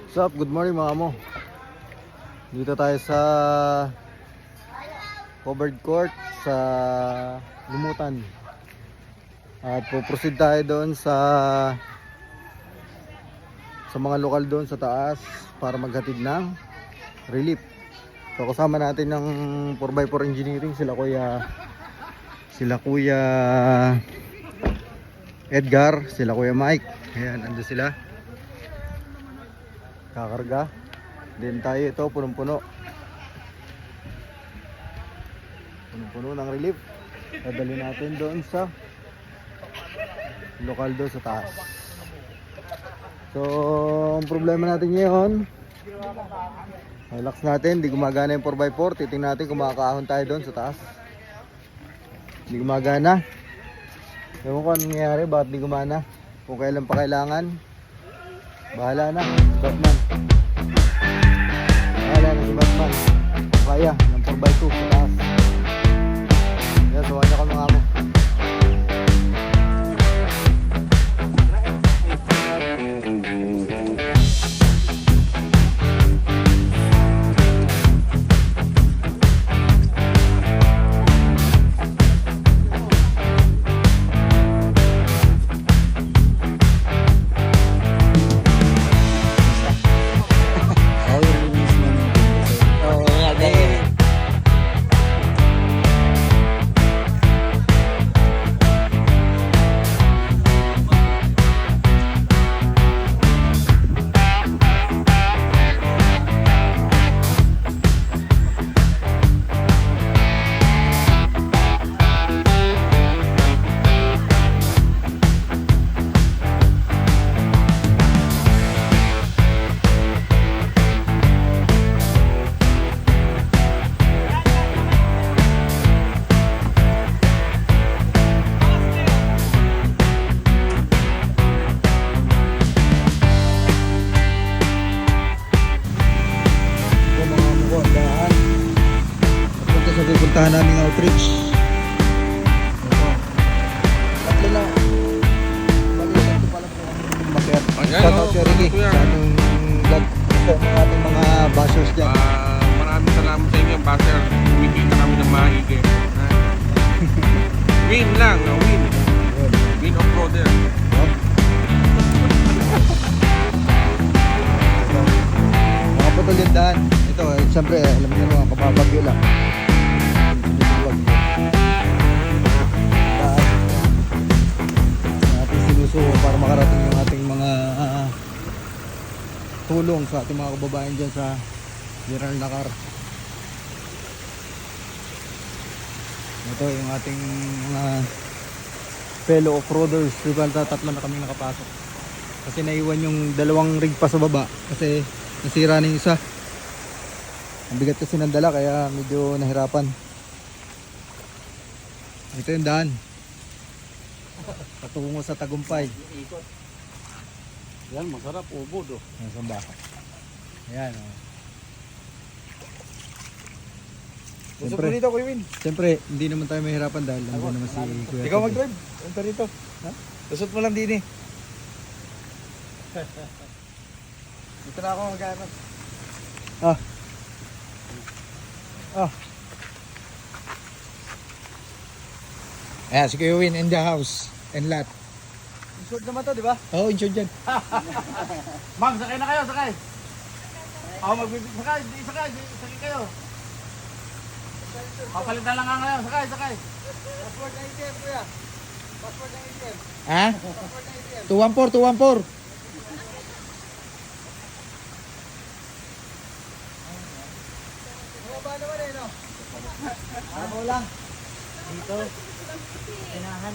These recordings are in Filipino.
What's up? Good morning mga amo. Dito tayo sa covered court sa Lumutan. At puproceed tayo doon sa mga lokal doon sa taas para maghatid ng relief. So kasama natin ng 4x4 engineering sila Kuya Edgar, sila Kuya Mike. Ayan, ando sila. Kakarga. Then tayo ito punong-puno. Punong-puno ng relief. Dadali natin doon sa lokal doon sa taas. So, ang problema natin ngayon, relax natin, di gumagana yung 4x4. Titingnan natin kung makakaahon tayo doon sa taas. Di gumagana. Ewan ko anong nangyayari, bakit di gumana. Kung kailan pa kailangan, bahala na, Batman. Bahala na si Batman. Kaya, ng 4x2 sa taas. Yan, suwan niya kami mga amo. Pupuntahan namin outreach. Tatlo lang. Balikan ko pala po ang bakit. Shout out kay Ricky sa ating vlog. Sa ating mga bashers dyan. Maraming salamat sa inyo, basher. Kumikita kami ng maigi. Win lang, no? Win. Win off-roader. Mga patulindahan. Ito, siyempre, alam niyo naman, kababagyo lang. Sinusuko para makarating yung ating mga tulong sa ating mga kababayan dyan sa General Nakar. Ito yung ating mga fellow off-roaders. Tatlo na kami nakapasok kasi naiwan yung dalawang rig pa sa baba kasi nasira na yung isa. Ang bigat kasi ng dala kaya medyo nahirapan. Ito yung daan patungo sa Tagumpay. Yan, masarap. Ubod, oh. Nasa baka. Ayan, oh. Usap mo dito, Kuya Win. Siyempre, hindi naman tayo mahirapan dahil nandiyan naman si Kuya. Ikaw mag-drive. Ito rito. Ha? Usap mo lang din eh. Dito na ako mag-aarap. Ayan, si Kuya Win in the house and lot. Insured naman to, di ba? Oo, insured dyan. Ma'am, sakay na kayo, sakay. Ako sakay, sakay kayo. Papalitan lang nga kayo, sakay. Password na ATM, kuya. Password na ATM. Ha? Password na ATM. 214. Mababa naman eh, no? Ano lang? Dito. Inahan.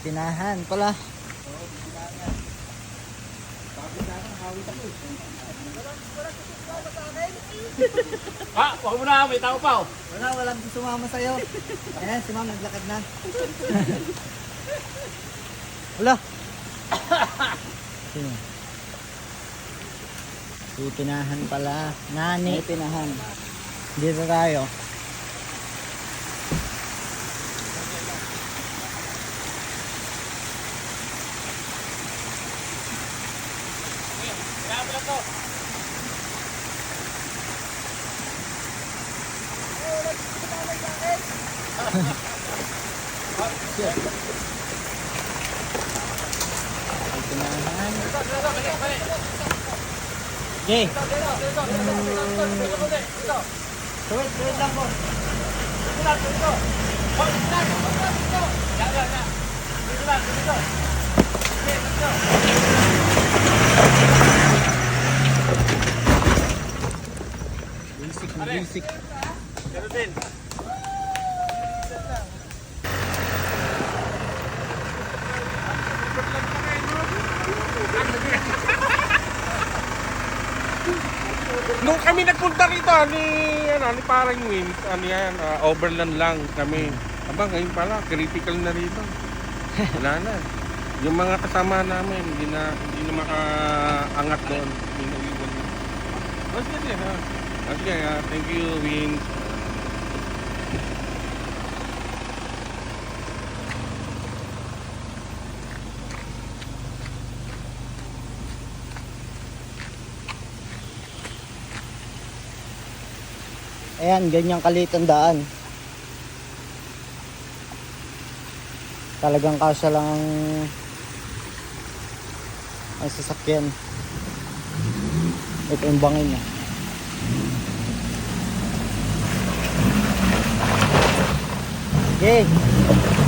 Tinahan pala. Wag mo na, may tao pa. Walang sumama sa'yo. Ayan, si ma'am naglakad na. Wala. Sino? Tinahan pala. Nani. Tinahan. Dito tayo. Okay. Basic na basic. Nung kami nagpunta rito ni parang Wins, overland lang kami. Aba, ngayon pala, critical na rito. Wala na. Yung mga kasama namin, hindi na makaangat doon. Hindi na iwan na. Sige, ha. Sige, thank you, Wins. Ayan, ganyang kaliit ang daan. Talagang kasya lang ang sasakyan. Ito yung bangin niya. Okay.